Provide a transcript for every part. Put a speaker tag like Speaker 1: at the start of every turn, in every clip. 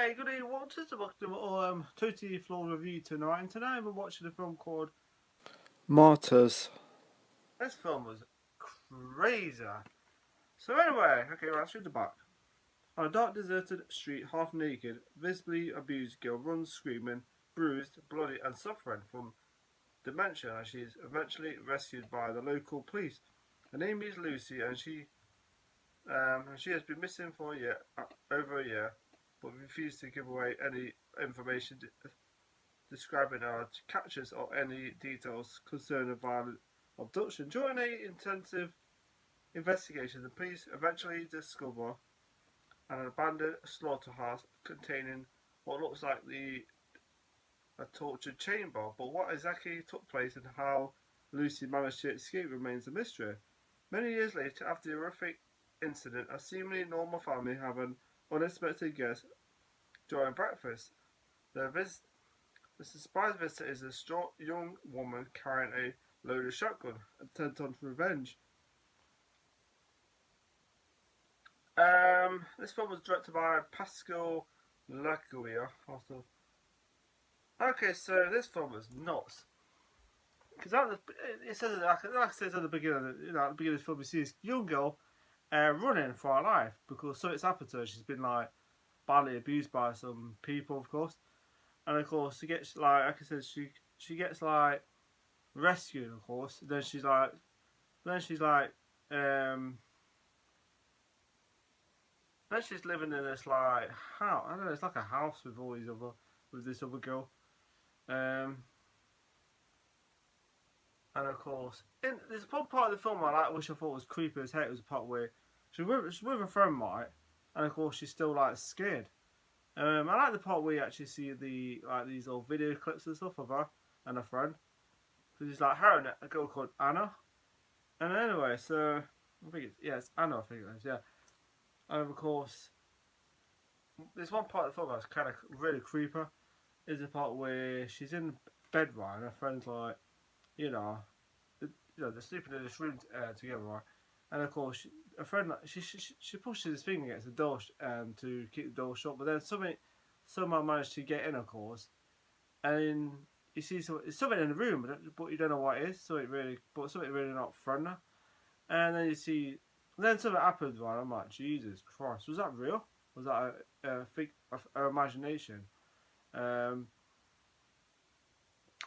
Speaker 1: Hey, good evening, watchers. Welcome to Totally Flawed review tonight. And tonight we're watching a film called
Speaker 2: Martyrs.
Speaker 1: This film was crazy. So anyway, okay, let's read the back. On a dark, deserted street, half naked, visibly abused girl runs screaming, bruised, bloody, and suffering from dementia as she is eventually rescued by the local police. Her name is Lucy, and she has been missing for over a year, but refused to give away any information describing her captures or any details concerning a violent abduction. During an intensive investigation, the police eventually discover an abandoned slaughterhouse containing what looks like a tortured chamber. But what exactly took place and how Lucy managed to escape remains a mystery. Many years later, after the horrific incident, a seemingly normal family have an unexpected guest during breakfast. The surprise visitor is a strong young woman carrying a loaded shotgun, intent on revenge. This film was directed by Pascal Laguia. Okay, so this film was nuts. Because it says like it says at the beginning, at the beginning of the film, you see this young girl running for her life because so it's happened to her. She's been like badly abused by some people, of course, and of course she gets like I said, she gets like rescued, of course. Then she's like, um, then she's living in this like house. I don't know. It's like a house with all these other with this other girl. And of course, there's one part of the film I like, which I thought was creepy as heck. It was a part where she's with a friend, right? And of course, she's still like scared. I like the part where you actually see these old video clips and stuff of her and her friend. Because it's like her and a girl called Anna. And anyway, so I think it's Anna. I think it is, yeah. And of course, there's one part of the film that's kind of really creepy. Is the part where she's in bed, right, and her friend's like, they're sleeping in this room together, right? And of course, a friend she pushes his finger against the door to keep the door shut, but then somehow managed to get in, of course, and you see it's something in the room, but you don't know what it is. Something really not friendly. And then you see, then something happens, right? I'm like, Jesus Christ, was that real? Was that a imagination?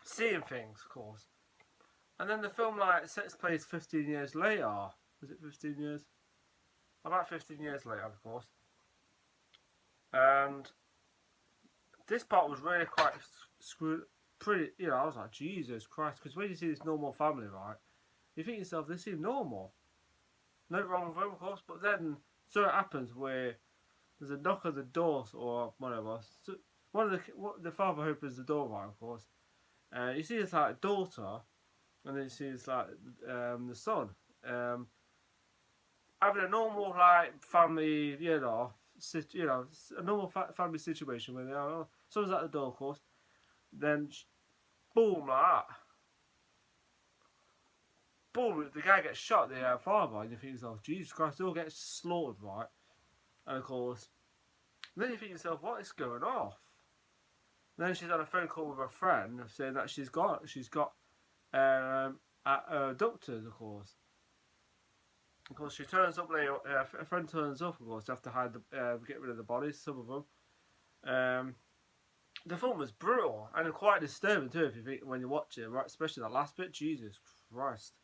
Speaker 1: Seeing things, of course. And then the film like sets place 15 years later. Was it 15 years? About 15 years later, of course. And this part was really quite screwed. Pretty, I was like, Jesus Christ, because when you see this normal family, right, you think to yourself, they seem normal. No wrong with them, of course, but then so it happens where there's a knock on the door or whatever. So the father opens the door, right, of course. You see his like daughter, and then you see his like the son, having a normal like family, a normal family situation where they are. Someone's at the door, of course. Then, boom, like that. Boom, the guy gets shot, the father, and you think to yourself, Jesus Christ, they all get slaughtered, right? And of course, then you think to yourself, what is going off? And then she's on a phone call with her friend saying that she's got at doctors, of course. Of course, she turns up later. A friend turns up, of course, to have to hide get rid of the bodies, some of them. The film was brutal and quite disturbing too. If you think when you watch it, right, especially that last bit, Jesus Christ.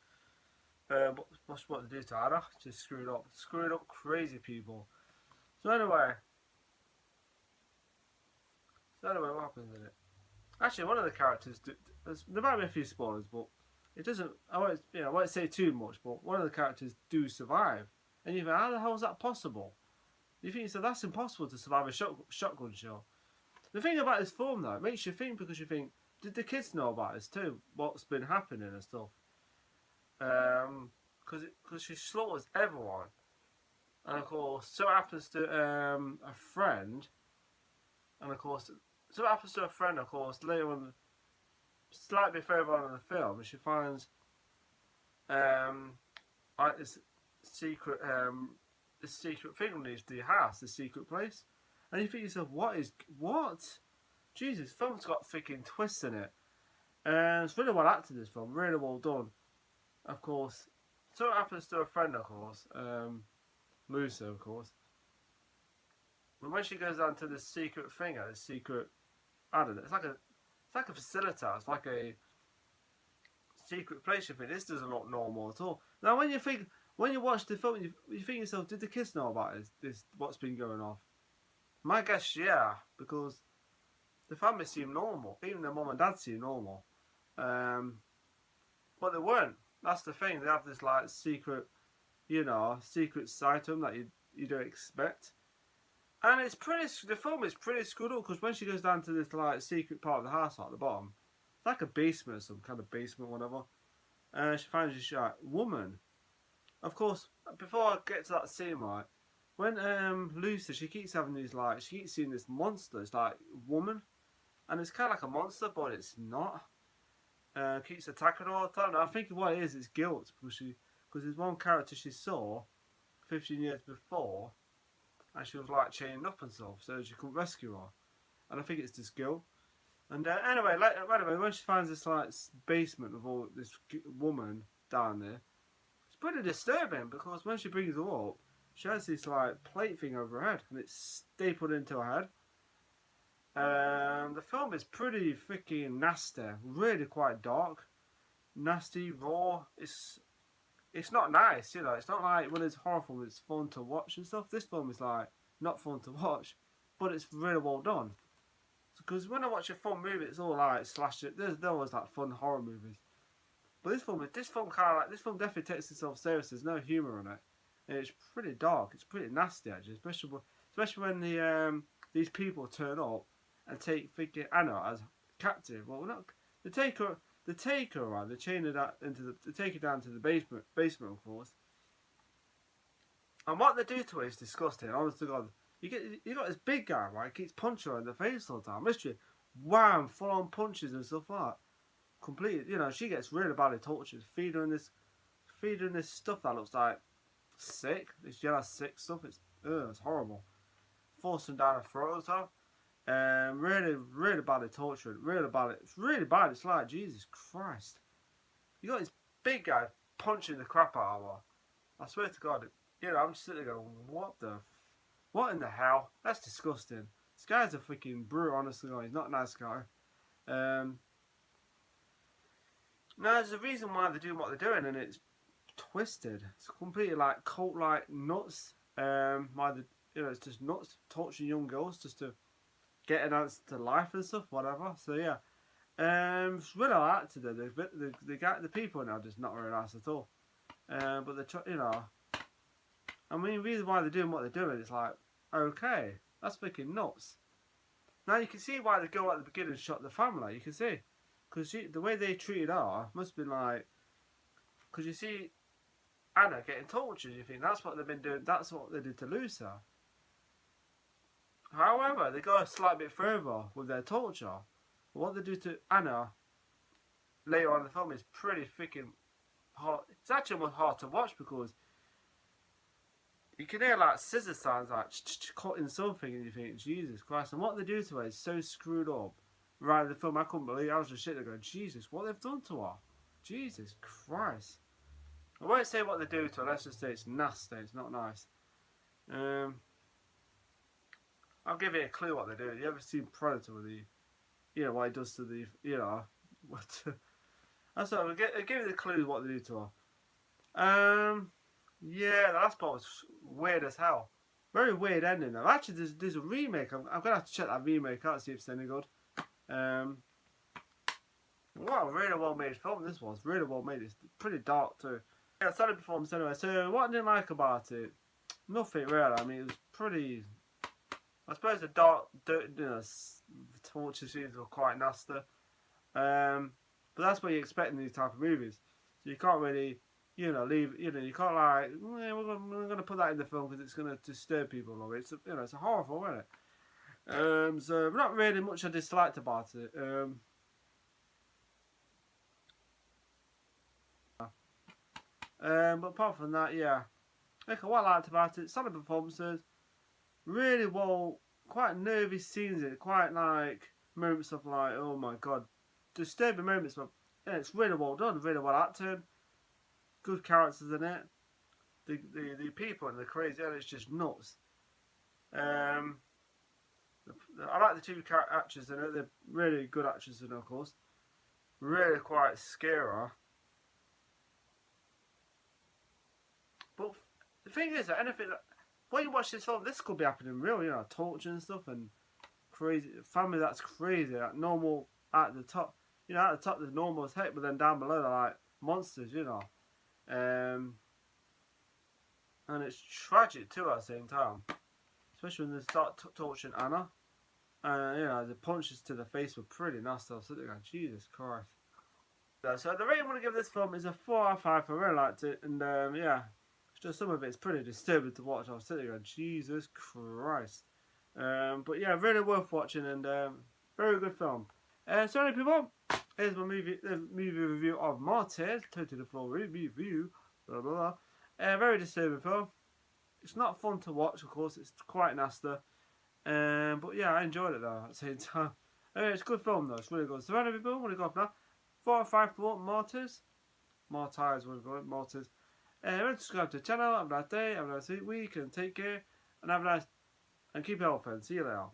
Speaker 1: What's what to do to Anna? Just screwed up, crazy people. So anyway, what happens in it? Actually, one of the characters, there might be a few spoilers, but it doesn't. I won't say too much, but one of the characters do survive, and you think, how the hell is that possible? You think so? That's impossible to survive a shotgun shell. The thing about this film, though, it makes you think because you think, did the kids know about this too? What's been happening and stuff? Because she slaughters everyone, and of course, so it happens to a friend, and of course, so it happens to a friend. Of course, later on, slightly further on in the film, she finds like this secret thing underneath the house, this secret place, And you think to yourself, what? Jesus, film's got freaking twists in it. And it's really well acted, this film, really well done. Of course, so it happens to a friend, of course, Musa, of course. But when she goes down to this secret thing, this secret, I don't know, it's like a facilitator, it's like a secret place. You think this doesn't look normal at all. Now, when you watch the film, you think to yourself, did the kids know about this what's been going on? My guess, yeah, because the family seemed normal, even the mum and dad seemed normal, but they weren't. That's the thing. They have this like secret, secret side to them that you don't expect. And it's pretty. The film is pretty screwed up because when she goes down to this like secret part of the house at the bottom, it's like a basement, some kind of basement, whatever. She finds this like woman. Of course, before I get to that scene, right, when Lucy, she keeps having these like, she keeps seeing this monster. It's like woman, and it's kind of like a monster, but it's not. Keeps attacking her all the time. And I think what it is, it's guilt because there's one character she saw 15 years before, and she was like chained up and stuff, so she couldn't rescue her. And I think it's this guilt. And anyway, when she finds this like basement with all this woman down there, it's pretty disturbing because when she brings her up, she has this like plate thing over her head, and it's stapled into her head. The film is pretty freaking nasty, really quite dark, nasty, raw. It's not nice, It's not like when it's horror film, it's fun to watch and stuff. This film is like not fun to watch, but it's really well done. Because when I watch a fun movie, it's all like slasher. There's always like fun horror movies, but this film definitely takes itself seriously. There's no humour in it, and it's pretty dark. It's pretty nasty actually, especially when these people turn up and take freaking Anna as captive. Well, not they take her right. They chain her they take her down to the basement, of course. And what they do to her is disgusting. Honest to God, you got this big guy, right? He keeps punching her in the face all the time. Literally, wham, full on punches and stuff like that. Completely, she gets really badly tortured. Feed her in this stuff that looks like sick. This yellow sick stuff. It's horrible. Forcing down her throat all the time. Really, really badly tortured. Really bad. It's really bad. It's like, Jesus Christ. You got this big guy punching the crap out of her. I swear to God, I'm just sitting there going, what in the hell? That's disgusting. This guy's a freaking brute, honestly. He's not a nice guy. Now, there's a reason why they're doing what they're doing, and it's twisted. It's completely like cult-like nuts. It's just nuts, torturing young girls just to get an answer to life and stuff, whatever. So yeah, it's really like to do. The people now just not very nice at all. But the reason why they're doing what they're doing, it's like, okay, that's freaking nuts. Now you can see why the girl at the beginning shot the family. You can see, because the way they treated her must have been like, because you see Anna getting tortured. You think that's what they've been doing. That's what they did to Lucy. However, they go a slight bit further with their torture. But what they do to Anna later on in the film is pretty freaking hard. It's actually almost hard to watch because you can hear like scissor sounds, like cutting something, and you think, Jesus Christ. And what they do to her is so screwed up. Right in the film, I couldn't believe it. I was just sitting there going, Jesus, what they've done to her. Jesus Christ. I won't say what they do to her, let's just say it's nasty, it's not nice. I'll give you a clue what they do. You ever seen Predator with what he does to what? That's what I'll give you the clue what they do to her. Yeah, the last part was weird as hell. Very weird ending though. Actually, there's a remake. I'm gonna have to check that remake out, see if it's any good. What a really well made film this was. Really well made. It's pretty dark too. Yeah, solid performance anyway. So what I didn't like about it, nothing really. I mean, it was pretty. I suppose the dark, torture scenes were quite nasty. But that's what you expect in these type of movies. So you can't really, leave. You can't like, we're gonna put that in the film because it's gonna disturb people a little bit. It's a horror film, isn't it? So not really much I disliked about it. But apart from that, yeah. Okay, what I liked about it, solid performances, really well quite nervy scenes in it, quite like moments of like, oh my god, disturbing moments, but yeah, it's really well done, really well acted, good characters in it. The people and the crazy, and it's just nuts. Um, I like the two actors in it. They're really good actors in it, of course. Really quite scary. But the thing is that anything when you watch this film, this could be happening real. You know, torture and stuff and crazy family that's crazy. Like normal at the top. You know, at the top there's normal as heck, but then down below they're like monsters. You know, and it's tragic too at the same time. Especially when they start torturing Anna. You know, the punches to the face were pretty nasty. I was sitting there going, Jesus Christ. So the rating I'm going to give this film is a 4 out of 5. I really liked it. And yeah, just some of it's pretty disturbing to watch. I was sitting there going, Jesus Christ. But yeah, really worth watching and very good film. So anyway, people, here's my movie review of Martyrs. Totally the floor review. Blah, blah, blah. Very disturbing film. It's not fun to watch, of course. It's quite nasty. But yeah, I enjoyed it though at the same time. It's a good film though. It's really good. So anyway, people, I'm going to go off now. 4 out of 5 for Martyrs. Martyrs, what we call it, Martyrs. Subscribe to the channel. Have a nice day. Have a nice week, and take care. And have a nice and keep healthy. And see you later.